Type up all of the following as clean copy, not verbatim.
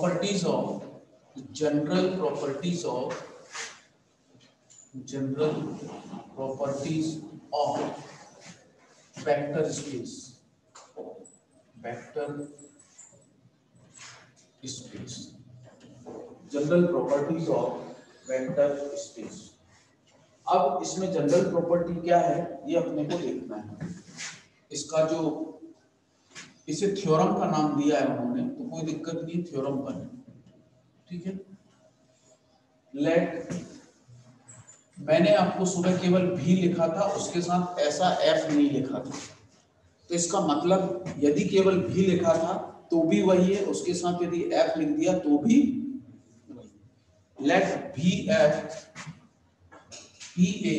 properties of general properties of vector space. General properties of vector space. अब इसमें general property क्या है ये अपने को देखना है। इसका जो इसे थ्योरम का नाम दिया है उन्होंने, तो कोई दिक्कत नहीं, थ्योरम पर है, ठीक है। लेट, मैंने आपको सुबह केवल भी लिखा था, उसके साथ ऐसा एफ नहीं लिखा था, तो इसका मतलब यदि केवल भी लिखा था तो भी वही है, उसके साथ यदि एफ लिख दिया तो भी वही। Late V F be a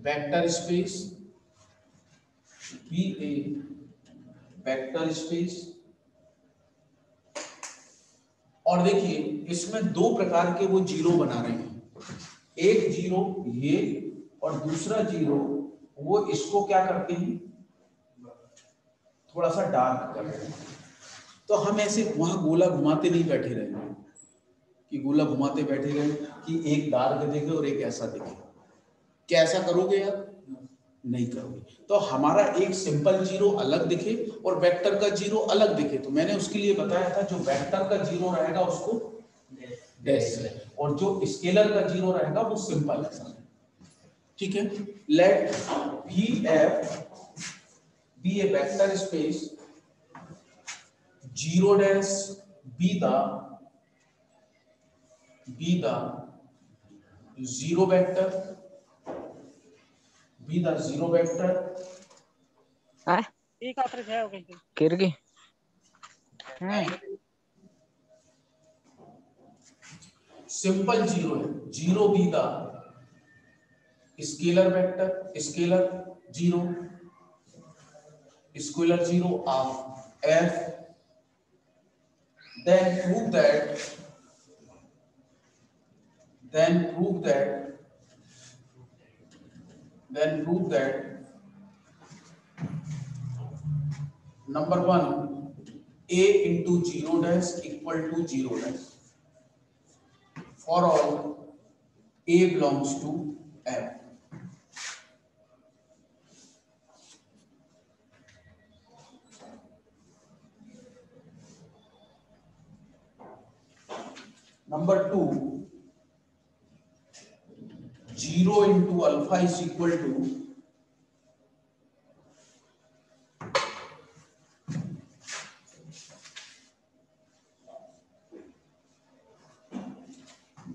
vector space, B a vector space. और देखिए इसमें दो प्रकार के वो जीरो बना रहे हैं, एक जीरो ये और दूसरा जीरो वो, इसको क्या करते हैं थोड़ा सा डार्क कर रहे हैं। तो हम ऐसे वहां गोला घुमाते नहीं बैठे रहे कि गोला घुमाते बैठे रहे कि एक डार्क दिखे और एक ऐसा दिखे। क्या ऐसा करोगे यार? नहीं करोगे। तो हमारा एक सिंपल जीरो अलग दिखे और वेक्टर का जीरो अलग दिखे, तो मैंने उसके लिए बताया था जो वेक्टर का जीरो रहेगा उसको डैश है और जो स्केलर का जीरो रहेगा वो सिंपल है, ठीक है। Let V F be a vector space, zero dash be the zero vector, be the zero vector. ठीक है ओके किरगी सिंपल जीरो है, zero be the scalar vector, scalar zero, scalar zero of F. then prove that number one a into zero dash equal to zero dash for all a belongs to f. Number two, 0 into alpha is equal to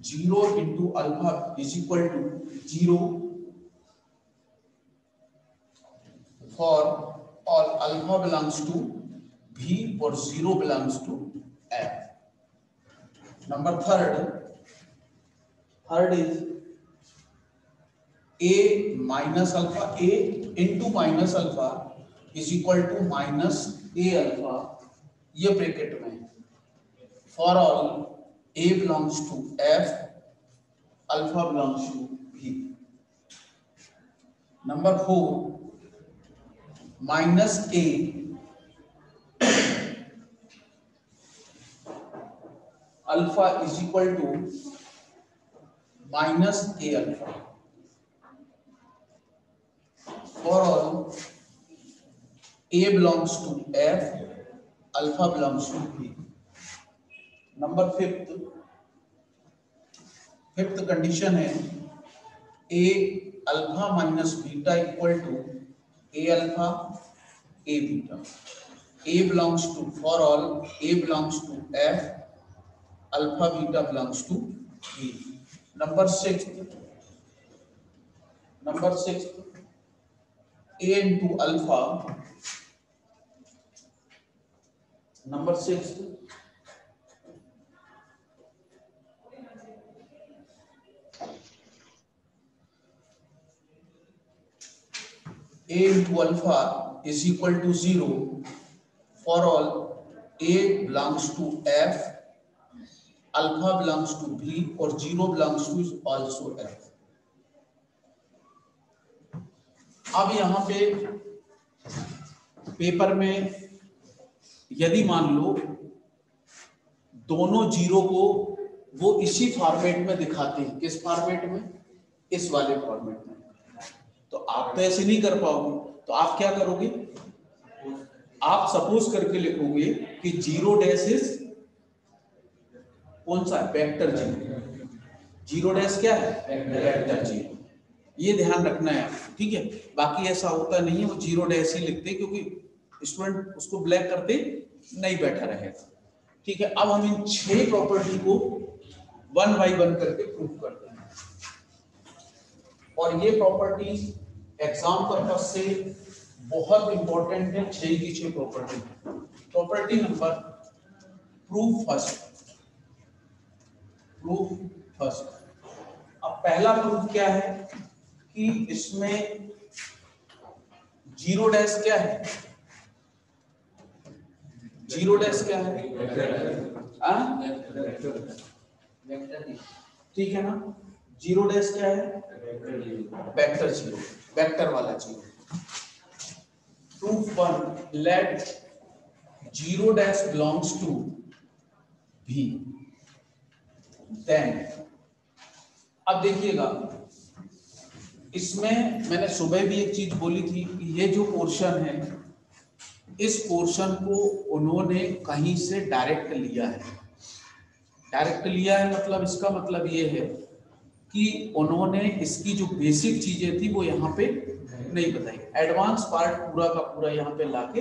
0 into alpha is equal to 0 for all alpha belongs to V or 0 belongs to F. Number third is a minus alpha, a into minus alpha is equal to minus a alpha, ये bracket में for all a belongs to F, alpha belongs to V. Number 4, minus a alpha is equal to minus a alpha for all a belongs to F, alpha belongs to V. Number fifth condition है a alpha minus beta equal to a alpha a beta. A belongs to, for all a belongs to F, alpha beta belongs to V. Number sixth, a into alpha. Number sixth, a into alpha is equal to 0 for all a belongs to F, alpha belongs to V और 0 belongs to also F. अब यहाँ पे paper में यदि मान लो दोनों zero को वो इसी फॉर्मेट में दिखाते हैं। किस फॉर्मेट में? इस वाले फॉर्मेट में। तो आप तो ऐसे नहीं कर पाओगे, तो आप क्या करोगे? आप सपोज करके लिखोगे कि जीरो डैश इज कौन सा? Vector zero. जीरो डैश क्या है? Vector zero. ये ध्यान रखना है आपको, ठीक है। बाकी ऐसा होता नहीं है, वो जीरो डैश ही लिखते हैं क्योंकि स्टूडेंट उसको ब्लैक करते नहीं बैठा रहेगा, ठीक है। अब हम इन 6 प्रॉपर्टी को 1 बाय 1 करके प्रूव करते हैं। और ये प्रॉपर्टी एग्जाम पर्पस से बहुत इंपॉर्टेंट है। 6 की 6 property. Property number proof first. अब पहला प्रूफ क्या है कि इसमें जीरो डैश क्या है? जीरो डैश क्या है? ठीक है ना। जीरो डैश क्या है? वेक्टर जीरो, वेक्टर वाला zero. Proof 1, let zero dash belongs to V, then अब देखिएगा, इसमें मैंने सुबह भी एक चीज बोली थी कि ये जो पोर्शन है, इस पोर्शन को उन्होंने कहीं से डायरेक्ट लिया है। डायरेक्ट लिया है मतलब इसका मतलब ये है कि उन्होंने इसकी जो बेसिक चीजें थी वो यहाँ पे नहीं बताई, एडवांस पार्ट पूरा का पूरा यहाँ पे लाके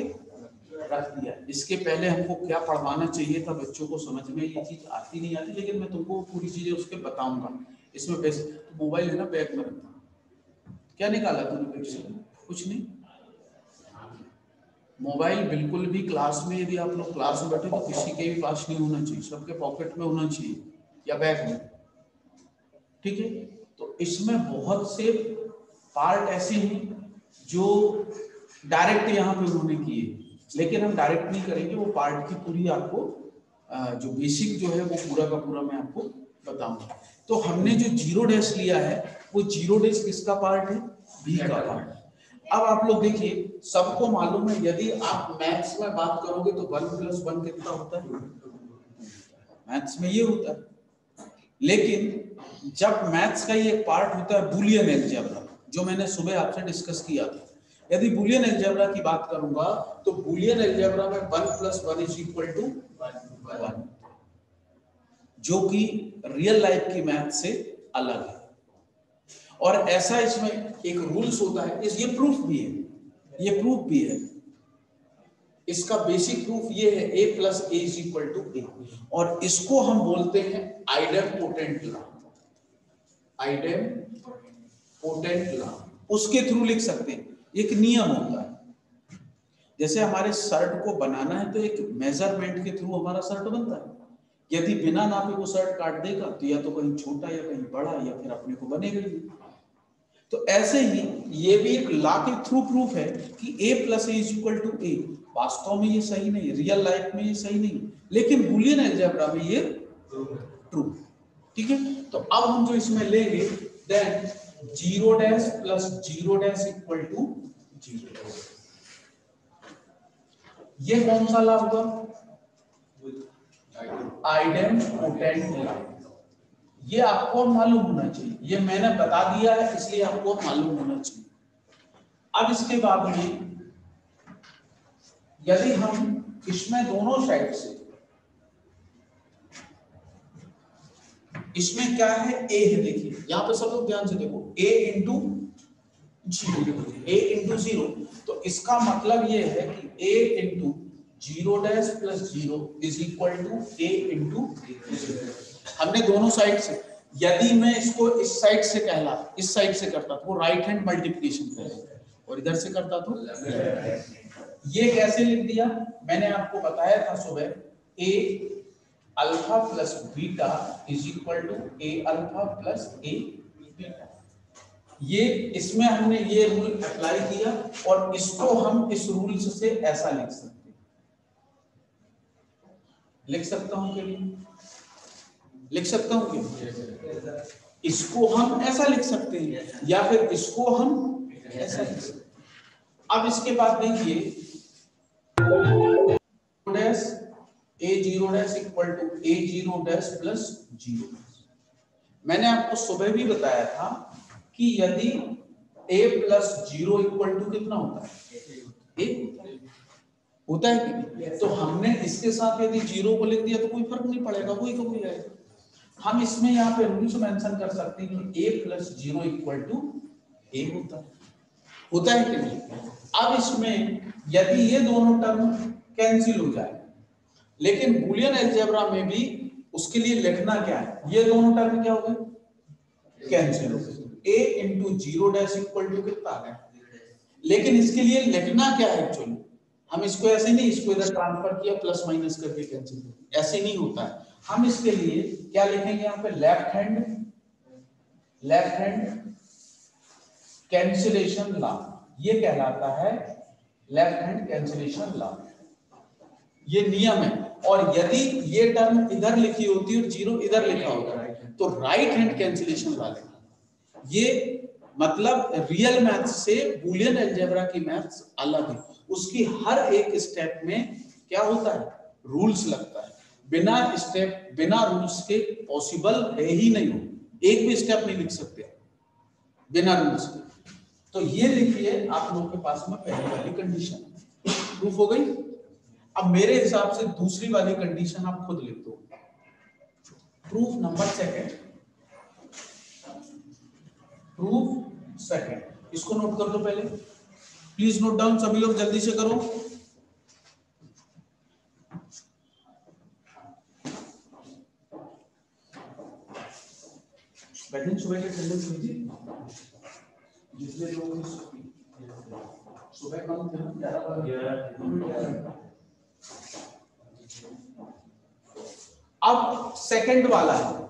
रख दिया। इसके पहले हमको क्या पढ़वाना चाहिए था बच्चों को, समझ में ये चीज आती नहीं आती, लेकिन मैं तुमको पूरी चीजें उसके बताऊंगा। इसमें बेसिक मोबाइल है ना बैग में रखना। क्या निकाला तूने बैग से? कुछ नहीं। मोबाइल बिल्कुल भी क्लास में, यदि आप लोग क्लास में बैठे तो किसी के भी पास नहीं होना चाहिए, सबके पॉकेट में होना चाहिए या बैग में, ठीक है। तो इसमें बहुत से पार्ट ऐसे हैं जो डायरेक्ट यहाँ पे उन्होंने किए, लेकिन हम डायरेक्ट नहीं करेंगे। वो पार्ट की पूरी आपको जो बेसिक जो है वो पूरा का पूरा मैं आपको बताऊंगा। तो हमने जो जीरो डैश लिया है वो जीरो डैश किसका पार्ट है? बी का पार्ट। अब आप लोग देखिए, सबको मालूम है यदि आप मैथ्स में बात करोगे तो 1 + 1 कितना होता है? मैथ्स में ये होता है। लेकिन जब मैथ्स का ये पार्ट होता है बूलियन अलजेब्रा, जो मैंने सुबह आपसे डिस्कस किया था, यदि बूलियन अलजेब्रा की बात करूंगा तो बूलियन अलजेब्रा में 1 + 1 = 1, जो कि रियल लाइफ की मैथ से अलग है। और ऐसा इसमें एक रूल्स होता है, ये प्रूफ भी है, ये प्रूफ भी है। इसका बेसिक प्रूफ ये है a + a = a, और इसको हम बोलते हैं आइडेम्पोटेंट लॉ। आइडेम्पोटेंट लॉ उसके थ्रू लिख सकते हैं। एक नियम होता है, जैसे हमारे शर्ट को बनाना है तो एक मेजरमेंट के थ्रू हमारा शर्ट बनता है। यदि बिना नापे को शर्ट काट देगा तो या तो कहीं छोटा या कहीं बड़ा या फिर अपने को बनेगा ही। तो ऐसे ही ये भी एक लॉ के थ्रू प्रूफ है कि a + a = a। वास्तव में ये सही नहीं, रियल लाइफ में ये सही नहीं, लेकिन बूलियन अलजेब्रा में ये ट्रू, ठीक है। तो अब हम जो इसमें लेंगे, than zero dash + zero dash = 0। ये कौन सा लॉ होगा? Idempotent law. ये आपको मालूम होना चाहिए, ये मैंने बता दिया है इसलिए आपको मालूम होना चाहिए। अब इसके बाद में यदि हम इसमें दोनों साइड से, इसमें क्या है? a है, देखिए यहां पे सब लोग ध्यान से देखो, a × 0। तो इसका मतलब ये है कि a × 0 डैश + 0 = a × हमने दोनों साइड से, यदि मैं इसको इस साइड से कहला, इस साइड से करता तो राइट हैंड मल्टीप्लिकेशन करता, और इधर से करता तो ये कैसे लिख दिया? मैंने आपको बताया था सुबह, a alpha + beta = a alpha + a beta. ये इसमें हमने ये रूल अप्लाई किया और इसको हम इस रूल से ऐसा लिख सकते हैं। लिख सकता हूं कि लिख सकता हूं कि इसको हम ऐसा लिख सकते हैं या फिर इसको हम ऐसा लिख सकते हैं। अब इसके बाद देखिए, dash a A0 dash equal to A0 dash plus 0। मैंने आपको सुबह भी बताया था कि यदि A प्लस 0 इक्वल टू कितना होता है, 1 होता है कि नहीं? तो हमने इसके साथ यदि 0 को लिख दिया तो कोई फर्क नहीं पड़ेगा, वही का वही आएगा। हम इसमें यहाँ पे रूल्स मेंशन कर सकते हैं कि A plus 0 equal to A होता है कि नहीं? अब इसमें यदि ये दोनों टर्म कैंसिल हो जाए, लेकिन बूलियन अलजेब्रा में भी उसके लिए लिखना क्या है, ये दोनों टर्म क्या हो गए, कैंसिल हो गए। A into 0 dash equal to कितना आ गया, लेकिन इसके लिए लिखना क्या है एक्चुअली, हम इसको ऐसे नहीं, इसको इधर ट्रांसफर किया प्लस माइनस करके कैंसिल, ऐसे नहीं होता है। हम इसके लिए क्या लिखेंगे यहाँ पे, लेफ्ट हैंड कैंसिलेशन लॉ, ये कहलाता है लेफ्ट हैंड कैंसिलेशन लॉ, ये नियम है। और यदि ये टर्म इधर लिखी होती और 0 इधर लिखा होता तो राइट हैंड कैंसिलेशन लॉ लेना। ये मतलब रियल मैथ्स से बूलियन अलजेब्रा की मैथ्स अलग है, उसकी हर एक स्टेप में क्या होता है, रूल्स लगता है। बिना रूल्स के पॉसिबल है ही नहीं, एक भी स्टेप नहीं लिख सकते बिना रूल्स के। तो ये लिखिए आप लोगों के पास में पहली वाली कंडीशन प्रूफ हो गई। अब मेरे हिसाब से दूसरी वाली कंडीशन आप खुद लिख दो, प्रूफ नंबर सेकंड, इसको नोट कर दो पहले, प्लीज नोट डाउन, सभी लोग जल्दी से करो। बैठे सुबह के अटेंडेंस लीजिए, जितने लोग सुबह कम थे, 11 अब सेकंड वाला है,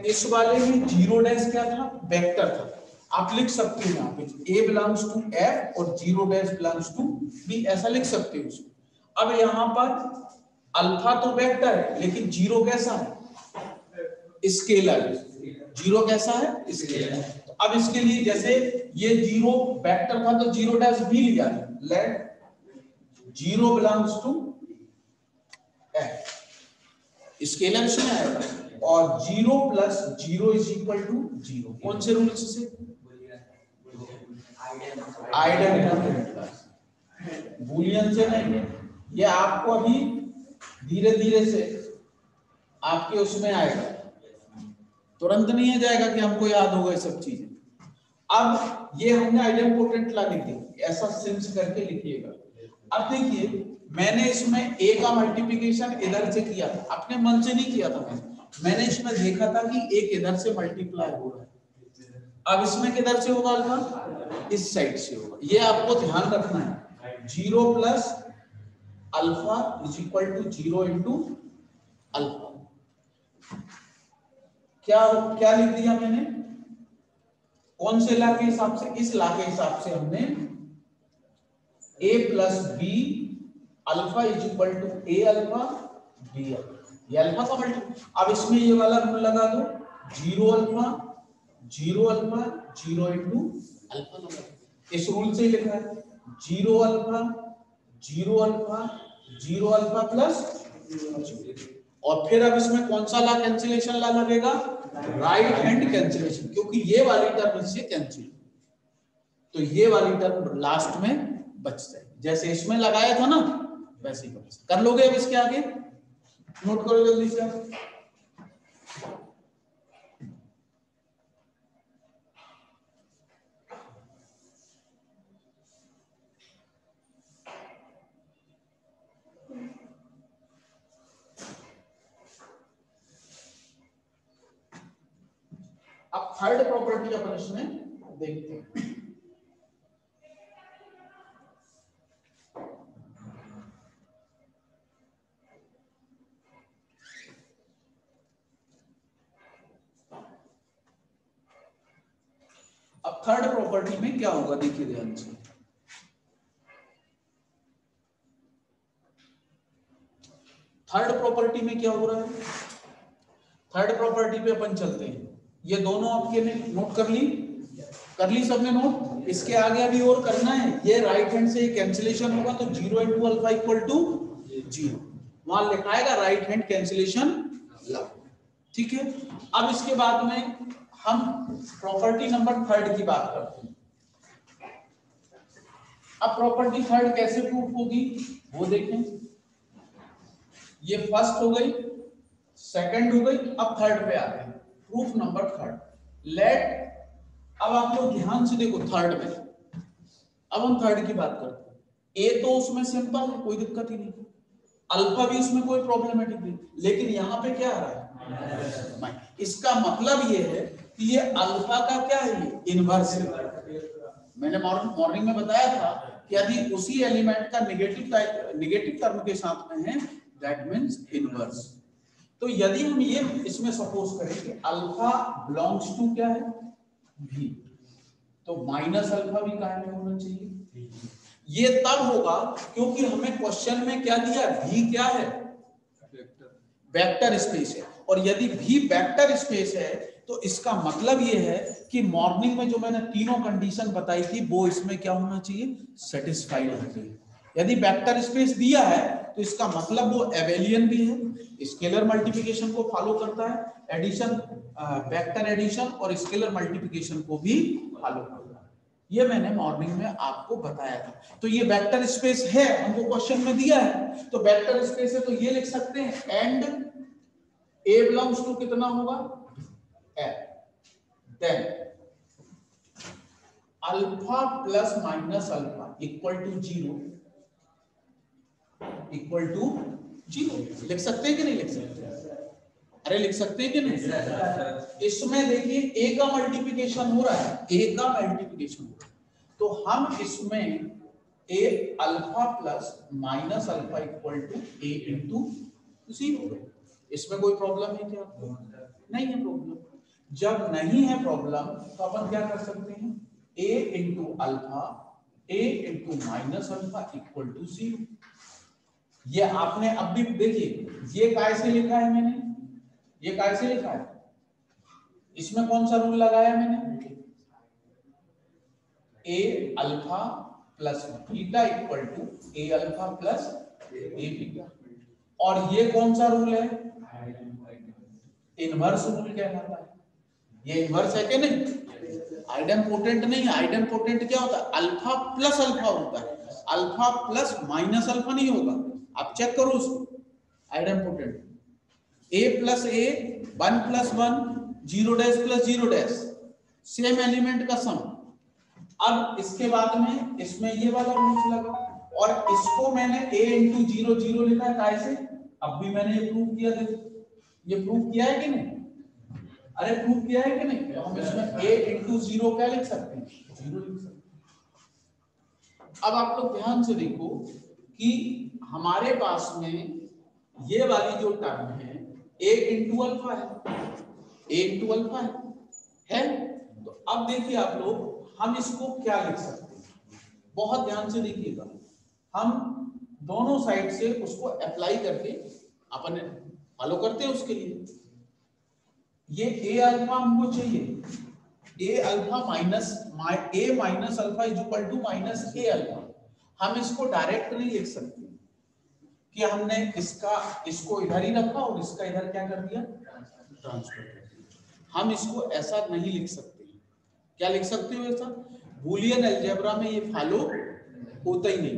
इस वाले में 0 डैश क्या था, वेक्टर था। आप लिख सकते हो यहाँ पे A बिलोंग्स टू F और 0 डैश बिलोंग्स टू B, ऐसा लिख सकते हो उसको। अब यहाँ पर अल्फा तो वेक्टर है, लेकिन 0 कैसा है, स्केलर। 0 कैसा है, स्केलर। तो अब इसके लिए जैसे ये 0 वेक्टर था तो 0 डैश B लिया, let 0 belongs to F, scalar इसमें आएगा, और 0 प्लस 0 इज इक्वल टू 0। कौन से रूल्स से, आइडेंटिटी, बूलियन से नहीं। ये आपको अभी धीरे धीरे से आपके उसमें आएगा, तुरंत नहीं आ जाएगा कि हमको याद होगा ये सब चीजें। अब ये हमने आइडेंटिटी ला लिख दी, ऐसा सिंस करके लिखिएगा। अब देखिए मैंने इसमें A का मल्टीप्लिकेशन इधर से किया था, अपने मन से नहीं किया था, मैंने इसमें देखा था कि एक इधर से मल्टीप्लाई हो रहा है। अब इसमें किधर से होगा अल्फा, इस साइड से होगा, ये आपको ध्यान रखना है। 0 plus alpha is equal to 0 into alpha. क्या लिख दिया मैंने, कौन से ला के हिसाब से, इस ला के हिसाब से हमने A plus b alpha is equal to A alpha B alpha, ये अल्फा का मल्टीप्लाई। अब इसमें ये वाला रूल लगा दो, 0 अल्फा 0 अल्फा 0 इंटू अल्फा लगा दो। इस रूल से ही लिखा है 0 अल्फा 0 अल्फा 0 अल्फा प्लस, और फिर अब इसमें कौन सा ला, कैंसिलेशन ला लगेगा, राइट हैंड कैंसिलेशन, क्योंकि ये वाली टर्म इससे कैंसिल, तो ये वाली टर्म लास्ट में बच जाएगी। जैसे इसमें लगाया था ना वैसे ही कर लोगे। अब इसके आगे नोट करो जल्दी से। अब थर्ड प्रॉपर्टी अपन इसमें देखते हैं। अब थर्ड प्रॉपर्टी में क्या होगा, देखिए ध्यान से। थर्ड प्रॉपर्टी में क्या हो रहा है, थर्ड प्रॉपर्टी पे अपन चलते हैं। ये दोनों आपके ने नोट कर ली सबने नोट। इसके आगे अभी और करना है, ये राइट हैंड से कैंसिलेशन होगा तो 0 इंटू अल्फा इक्वल टू 0। वहां लिखाएगा राइट हैंड कैंसिलेशन लागू। ठीक है, अब इसके बाद में हम प्रॉपर्टी नंबर थर्ड की बात करते हैं। अब प्रॉपर्टी थर्ड कैसे प्रूफ होगी वो देखें। ये फर्स्ट हो गई, सेकंड हो गई, अब थर्ड पे आते हैं। प्रूफ नंबर थर्ड, लेट, अब आप लोग ध्यान से देखो थर्ड में, अब हम थर्ड की बात करते हैं। ए तो उसमें सिंपल है, कोई दिक्कत ही नहीं, अल्फा भी उसमें कोई प्रॉब्लमेटिक नहीं, लेकिन यहाँ पे क्या आ रहा है, इसका मतलब ये है कि ये अल्फा का क्या है, ये इनवर्स है। मैंने मॉर्निंग में बताया था कि यदि उसी एलिमेंट का निगेटिव टर्म के साथ में है, दैट मींस इनवर्स। तो यदि हम ये इसमें सपोज करें कि अल्फा बिलोंग्स टू क्या है, भी, तो माइनस अल्फा भी कायम में होना चाहिए। ये तब होगा क्योंकि हमें क्वेश्चन में क्या दिया, भी क्या है, वेक्टर स्पेस है, और यदि भी वेक्टर स्पेस है तो इसका मतलब ये है कि मॉर्निंग में जो मैंने तीनों कंडीशन बताई थी वो इसमें क्या होना चाहिए, सेटिस्फाइड होना चाहिए। यदि वेक्टर स्पेस दिया है तो इसका मतलब वो एबेलियन भी है, स्केलर मल्टीप्लिकेशन को फॉलो करता है, एडिशन, वेक्टर एडिशन और स्केलर मल्टीप्लिकेशन को भी फॉलो करता है। ये मैंने मॉर्निंग में आपको बताया था। तो ये वेक्टर स्पेस है, हमको क्वेश्चन में दिया है, तो वेक्टर स्पेस है तो ये लिख सकते हैं एंड ए बिलोंग्स टू कितना होगा, then alpha plus minus alpha equal to zero, equal to zero. लिख सकते हैं कि नहीं लिख सकते, अरे लिख सकते हैं कि नहीं। इसमें देखिए ए का मल्टीप्लिकेशन हो रहा है, ए का मल्टीप्लिकेशन हो रहा है, तो हम इसमें a alpha plus minus alpha equal to a into zero. इसमें कोई प्रॉब्लम है क्या, नहीं है प्रॉब्लम। जब नहीं है प्रॉब्लम तो अपन क्या कर सकते हैं, a into alpha, a into minus alpha equal to zero. ये आपने अब भी देखिए, ये कैसे लिखा है मैंने, ये कैसे लिखा है, इसमें कौन सा रूल लगाया मैंने, a alpha plus beta equal to a alpha plus a beta, और ये कौन सा रूल है, इनवर्स रूल कहलाता है। ये इनवर्स है कि नहीं, आइडेंपोटेंट नहीं है। आइडेंपोटेंट क्या होता है, अल्फा प्लस अल्फा होता है, अल्फा प्लस माइनस अल्फा नहीं होगा। आप चेक करो उसको, आइडेंपोटेंट ए प्लस ए, 1 plus 1, 0 dash plus 0 dash, same element का सम। अब इसके बाद में इसमें ये वाला रूल लगा, और इसको मैंने a इंटू 0 0 लिखा है, कैसे, अब भी मैंने ये प्रूव किया, देखो ये प्रूव किया है कि नहीं, अरे प्रूव किया है कि नहीं। तो हम इसमें a इंटू 0 क्या लिख सकते हैं, 0 लिख सकते हैं। अब आप लोग ध्यान से देखो कि हमारे पास में ये वाली जो टर्म है a इंटू अल्फा है, a इंटू अल्फा है। तो अब देखिए आप लोग, हम इसको क्या लिख सकते हैं, बहुत ध्यान से देखिएगा। हम दोनों साइड से उसको अप्लाई करके अपन फॉलो करते हैं उसके लिए। ये ए अल्फा हमको चाहिए, a alpha minus a minus alpha is equal to minus a alpha. हम इसको डायरेक्ट नहीं लिख सकते कि हमने इसको इधर ही रखा और इसका इधर क्या कर दिया, ट्रांसफर कर दिया। हम इसको ऐसा नहीं लिख सकते। क्या लिख सकते हो ऐसा, बूलियन अलजेब्रा में ये फॉलो होता ही नहीं।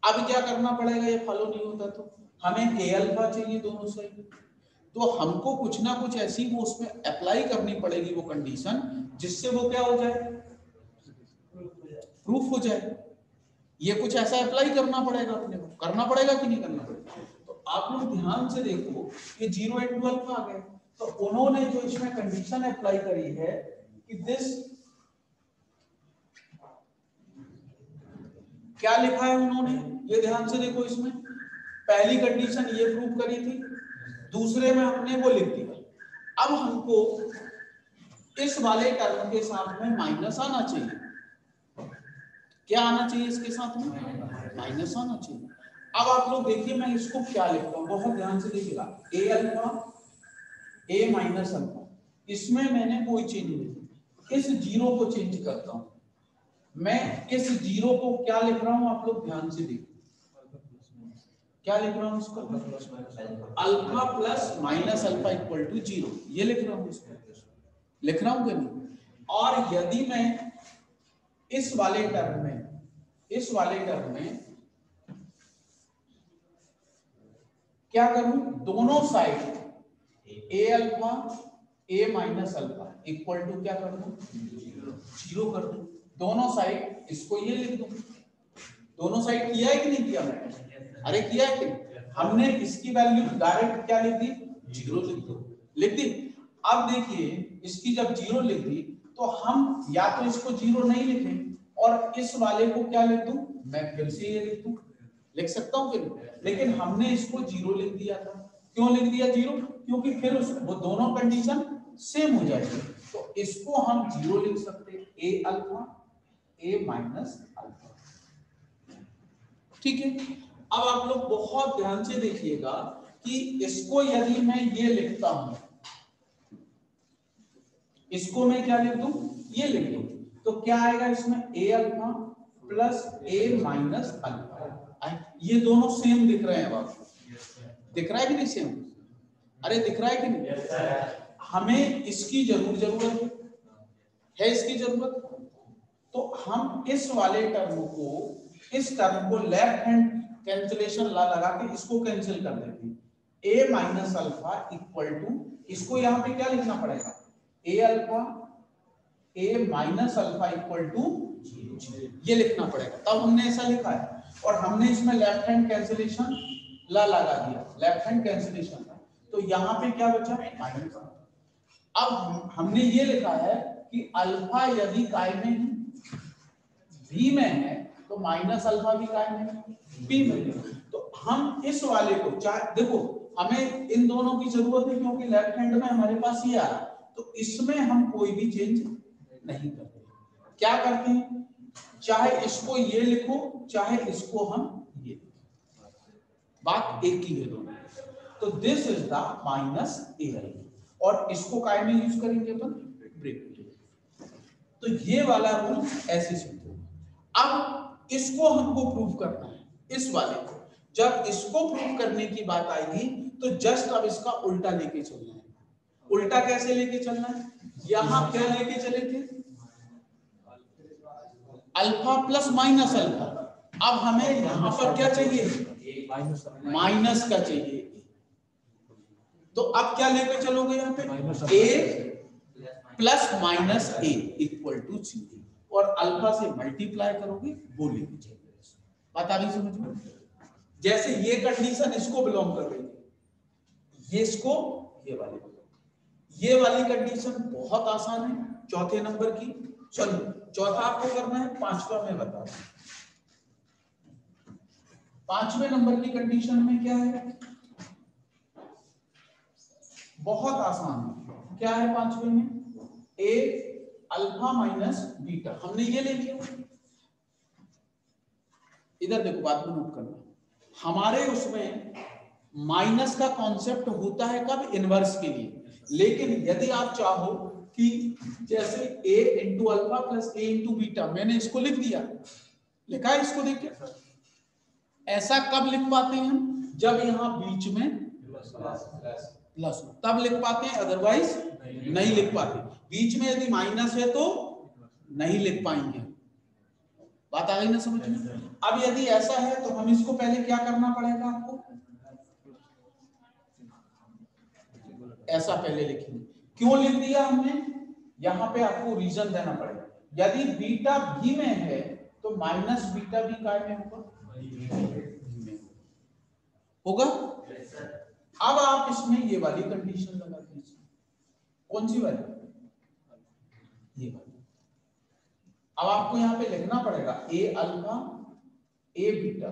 अब क्या करना पड़ेगा, ये फॉलो नहीं होता तो हमें ए अल्फा चाहिए दोनों साइड, तो हमको कुछ ना कुछ ऐसी वो उसमें अप्लाई करनी पड़ेगी वो कंडीशन, जिससे वो क्या हो जाए, प्रूफ हो जाए। ये कुछ ऐसा अप्लाई करना पड़ेगा, अपने को करना पड़ेगा कि नहीं करना पड़ेगा। तो आप लोग ध्यान से देखो कि 0 इंटू अल्फा आ गए, तो उन्होंने जो इसमें कंडीशन अप्लाई करी है कि दिस, क्या लिखा है उन्होंने, ये ध्यान से देखो। इसमें पहली कंडीशन ये प्रूव करी थी, दूसरे में हमने वो लिख दिया। अब हमको इस वाले टर्म के साथ में माइनस आना चाहिए। क्या आना चाहिए इसके साथ में, माइनस आना चाहिए। अब आप लोग देखिए मैं इसको क्या लिखता हूं, बहुत ध्यान से देखिएगा। ए अल्फा, ए माइनस अल्फा, इसमें मैंने कोई चेंज नहीं, इस जीरो को चेंज करता हूं। मैं इस जीरो को क्या लिख रहा हूं, आप लोग ध्यान से देखिए, क्या लिख रहा हूँ इसको, alpha plus minus alpha equal to 0, ये लिख रहा हूँ इसको, लिख रहा हूँ कि नहीं। और यदि मैं इस वाले टर्म में क्या करूं, दोनों side a alpha a minus alpha equal to क्या कर दूं, 0 कर दूं। दोनों साइड इसको ये लिख दूं, दोनों साइड किया है कि नहीं किया मैंने, अरे किया है कि हमने इसकी वैल्यू डायरेक्ट क्या लिख दी, 0 लिख दी। अब देखिए इसकी जब 0 लिख दी तो हम या तो इसको 0 नहीं लिखें और इस वाले को क्या लिख दूं, मैं फिर से ये लिख दूं, लिख सकता हूं फिर, लेकिन हमने इसको 0 लिख दिया था। क्यों लिख दिया 0, क्योंकि फिर वो दोनों कंडीशन सेम हो जाएगी, तो इसको हम 0 लिख सकते हैं, ए अल्फा ए माइनस अल्फा, ठीक है। अब आप लोग बहुत ध्यान से देखिएगा कि इसको यदि मैं ये लिखता हूं, इसको मैं क्या लिख दूं, ये लिख दूं, तो क्या आएगा इसमें, a alpha plus A minus alpha. ये दोनों सेम दिख रहे हैं आपको, दिख रहा है कि नहीं सेम, अरे दिख रहा है कि नहीं। हमें इसकी जरूरत है इसकी जरूरत, तो हम इस वाले टर्म को, इस टर्म को लेफ्ट हैंड कैंसिलेशन ला लगा के इसको कैंसिल कर देते हैं। A minus alpha equal to, इसको यहां पे क्या लिखना पड़ेगा, a alpha a minus alpha equal to, ये लिखना पड़ेगा, तब हमने ऐसा लिखा है। और हमने इसमें लेफ्ट हैंड कैंसिलेशन ला लगा दिया, लेफ्ट हैंड कैंसिलेशन, तो यहां पे क्या बचा, माइनस। अब हमने ये लिखा है कि अल्फा यदि काय में है, बी में है, तो माइनस अल्फा भी काय में है, बी में है। तो हम इस वाले को चाहे, देखो हमें इन दोनों की जरूरत है क्योंकि लेफ्ट हैंड में हमारे पास ये आ रहा, तो इसमें हम कोई भी चेंज नहीं करते। क्या करते हैं, चाहे इसको ये लिखो चाहे इसको हम ये, बात एक ही है दोनों। तो दिस इज द माइनस ए, और इसको काय में यूज करेंगे अपन, ब्रेक। तो ये वाला रूल ऐसे सिद्ध होगा। अब इसको हमको प्रूव करना है, इस वाले को। जब इसको प्रूव करने की बात आएगी तो जस्ट अब इसका उल्टा लेके चलना है। उल्टा कैसे लेके चलना है, यहां क्या लेके चले थे, अल्फा प्लस माइनस अल्फा। अब हमें यहां पर क्या चाहिए, माइनस का चाहिए, तो अब क्या लेके चलोगे यहाँ पे, a plus minus a equal to 0, और अल्फा से मल्टीप्लाई करोगे वो लेके चलोगे। बात आ गई समझ में। जैसे ये कंडीशन इसको बिलोंग कर रही है, ये इसको, ये वाली कंडीशन बहुत आसान है, चौथे नंबर की। चलो चौथा आपको करना है, पांचवा में बता दूं। पांचवें नंबर की कंडीशन में क्या है, बहुत आसान है। क्या है पांचवे में, ए अल्फा माइनस बीटा, हमने ये ले लिया। इधर देखो, बात में नोट करना, हमारे उसमें माइनस का कॉन्सेप्ट होता है कब, इनवर्स के लिए। लेकिन यदि आप चाहो कि जैसे a into alpha plus a into beta, मैंने इसको लिख दिया, लिखा है इसको, देखिए ऐसा कब लिख पाते हैं हम, जब यहां बीच में प्लस हो तब लिख पाते हैं, अदरवाइज नहीं लिख पाते। बीच में यदि माइनस है तो नहीं लिख पाएंगे। बात आ गई ना समझ में। अब यदि ऐसा है तो हम इसको पहले क्या करना पड़ेगा, आपको ऐसा पहले लिखेंगे। क्यों लिख दिया हमने, यहां पे आपको रीजन देना पड़ेगा। यदि बीटा भी में है तो माइनस बीटा भी काय में होगा। अब आप इसमें ये वाली कंडीशन लगा दीजिए, कौन सी वाली, ये वाली। अब आपको यहां पे लिखना पड़ेगा a alpha a beta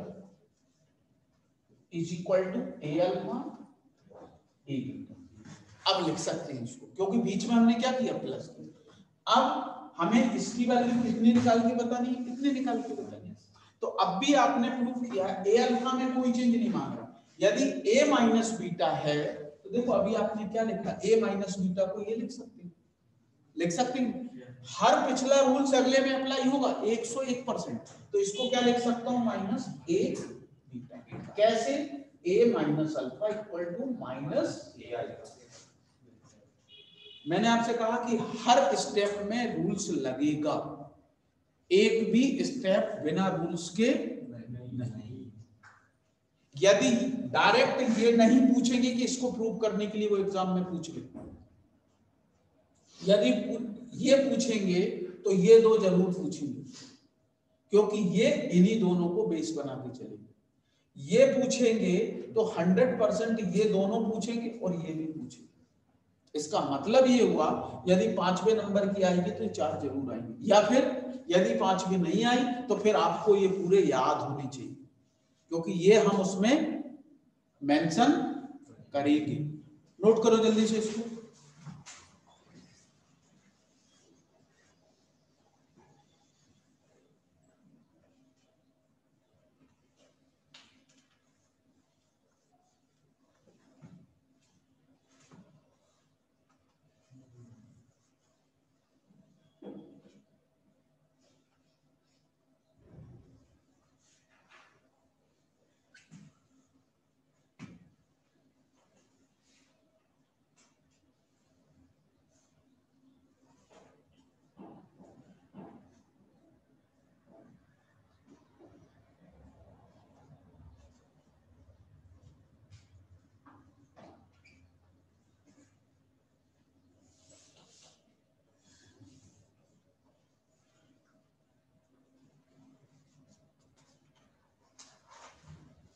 is equal to a alpha a beta. अब लिख सकते हैं इसको, क्योंकि बीच में हमने क्या किया, प्लस किया। अब हमें इसकी वैल्यू कितनी निकाल के बतानी है, कितनी निकाल के बतानी है। तो अब भी आपने प्रूफ किया ए अल्फा में कोई चेंज नहीं मांग रहा। यदि a माइनस बीटा है तो देखो अभी आपने क्या लिखा, a माइनस बीटा को ये लिख सकते हैं। हर पिछला रूल्स अगले में अप्लाई होगा 101%। तो इसको क्या लिख सकता हूं, माइनस a बीटा। कैसे, a minus alpha equal to minus ai। मैंने आपसे कहा कि हर स्टेप में रूल्स लगेगा, एक भी स्टेप बिना रूल्स के नहीं। यदि डायरेक्ट ये नहीं पूछेंगे कि इसको प्रूव करने के लिए वो एग्जाम में पूछ ले, यदि ये पूछेंगे तो ये दो जरूर पूछेंगे, क्योंकि ये इन्हीं दोनों को बेस बना के चलेंगे। ये पूछेंगे तो 100% ये दोनों पूछेंगे और ये भी पूछेंगे। इसका मतलब ये हुआ यदि 5वें नंबर की आएगी तो 4 जरूर आएंगे, या फिर यदि 5वें नहीं आई तो फिर आपको ये पूरे याद होने चाहिए, क्योंकि ये हम उसमें मेंशन करेंगे। नोट करो जल्दी से इसको।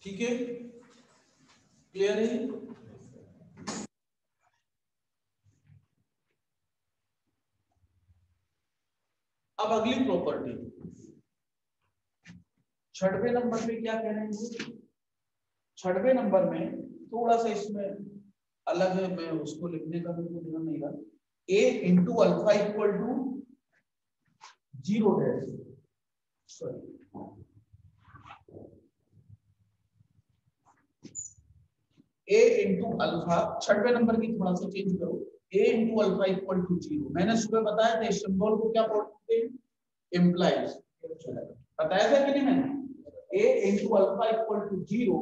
ठीक है, क्लियर है? अब अगली प्रॉपर्टी 6वें नंबर पे क्या कह रहे हैं? 6वें नंबर में थोड़ा सा इसमें अलग है, मैं उसको लिखने का भी ध्यान नहीं रहा। a into alpha equal to 0 dash, sorry a into alpha, 6वें नंबर की थोड़ा सा चेंज करो, a into alpha equal to 0। मैंने सुबह बताया था इस सिंबल को क्या बोलते हैं? इम्प्लाइज। बताया था कि नहीं मैंने? a into alpha equal to 0,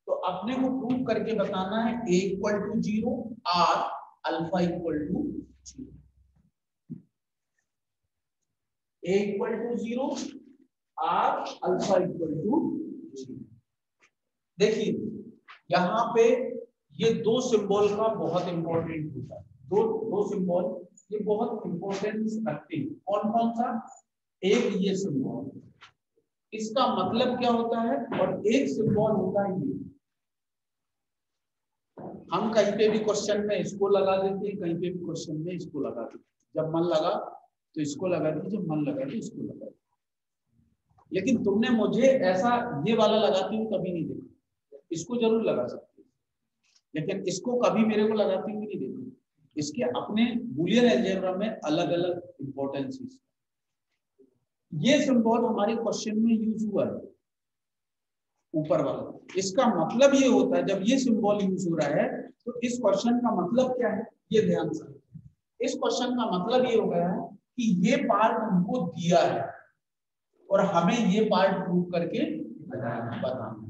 तो अपने को प्रूव करके बताना है a इक्वल टू 0 और alpha equal to 0। a equal to 0 और अल्फा इक्वल टू 0। देखिए यहाँ पे ये दो सिंबल का बहुत इंपॉर्टेंट होता है, दो सिंबल ये बहुत इंपॉर्टेंस रखते हैं। कौन कौन सा? एक ये सिंबल, इसका मतलब क्या होता है, और एक सिंबल होता है ये। हम कहीं पे भी क्वेश्चन में इसको लगा देते हैं, कहीं पे भी क्वेश्चन में इसको लगा देते हैं। जब मन लगा तो इसको लगा दीजिए, जब मन लगा तो इसको लगा दीजिए। लेकिन तुमने मुझे ऐसा ये वाला लगाती हूँ कभी नहीं देखा। इसको जरूर लगा सकते हैं, लेकिन इसको कभी मेरे को लगाती हुई नहीं देखा। इसके अपने बूलियन अलजेब्रा में अलग अलग इंपॉर्टेंस है। ये सिंबल हमारे क्वेश्चन में यूज हुआ है, ऊपर वाला। इसका मतलब ये होता है जब ये सिंबल यूज हो रहा है तो इस क्वेश्चन का मतलब क्या है, ये ध्यान से। इस क्वेश्चन का मतलब ये हो गया है कि ये पार्ट हमको दिया है और हमें ये पार्ट प्रूव करके बताना।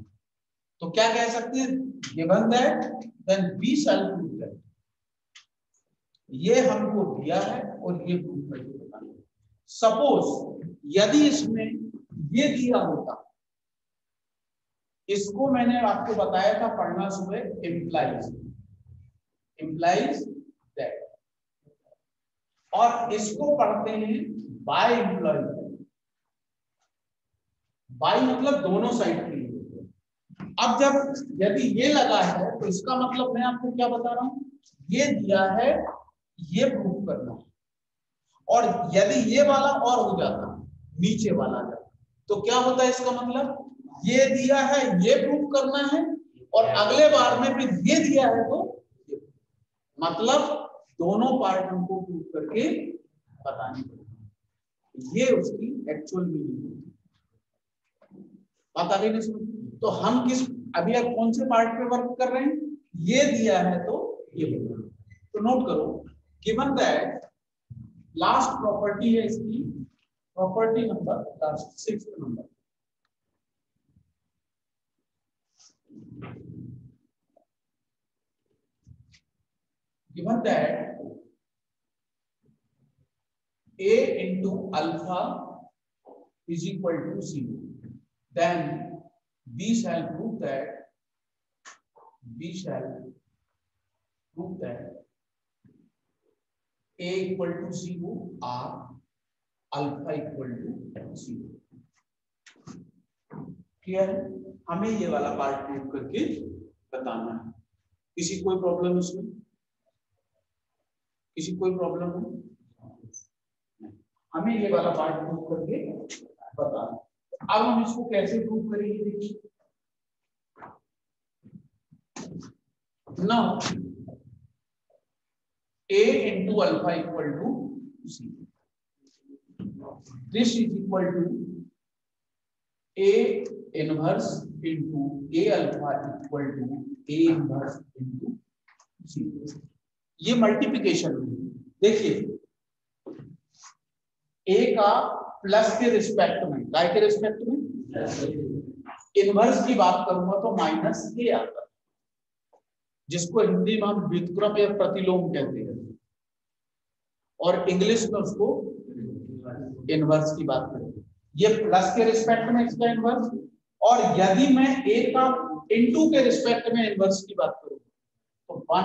तो क्या कह सकते हैं? Given that then we shall prove that. ये हमको दिया है और ये प्रूव करके बताना। सपोज यदि इसमें ये दिया होता, इसको मैंने आपको बताया था पढ़ना सुबह, इम्प्लाइज दैट, और इसको पढ़ते हैं बाय इम्प्लॉइज। बाय मतलब दोनों साइड के लिए। अब जब यदि ये लगा है तो इसका मतलब मैं आपको क्या बता रहा हूं, ये दिया है, ये प्रूव करना है। और यदि ये वाला और हो जाता, नीचे वाला जाता, तो क्या होता है? इसका मतलब ये दिया है, ये प्रूव करना है, और अगले बार में फिर ये दिया है तो मतलब दोनों पार्ट हमको प्रूव करके बतानी पड़ेगी। ये उसकी एक्चुअल मीनिंग होती है। बात आ गई ना समझ? तो हम किस अभी आप कौन से पार्ट पे वर्क कर रहे हैं? ये दिया है तो ये बोलना। तो नोट करो, गिवन दैट लास्ट प्रॉपर्टी है इसकी, property number last 6th number. given that a into alpha is equal to 0, then we shall prove that a equal to 0 or alpha equal to 0. Clear है? हमें ये वाला part prove करके बताना है। किसी कोई प्रॉब्लम इसमें? किसी कोई प्रॉब्लम है? हमें ये वाला पार्ट प्रूव करके बताना। अब हम इसको कैसे प्रूव करेंगे देखिए। Now a into alpha equal to c. This is equal to a inverse into a alpha equal to a inverse into c. ये मल्टीप्लिकेशन में देखिए a का प्लस के रिस्पेक्ट में, काय के रिस्पेक्ट में, इनवर्स की बात करूंगा तो माइनस a आता है, जिसको हिंदी में हम व्युत्क्रम या प्रतिलोम कहते हैं, और इंग्लिश में उसको इनवर्स की बात करें। ये प्लस के रिस्पेक्ट में इसका इनवर्स, और यदि मैं a का इनटू के रिस्पेक्ट में इनवर्स की बात करूं तो 1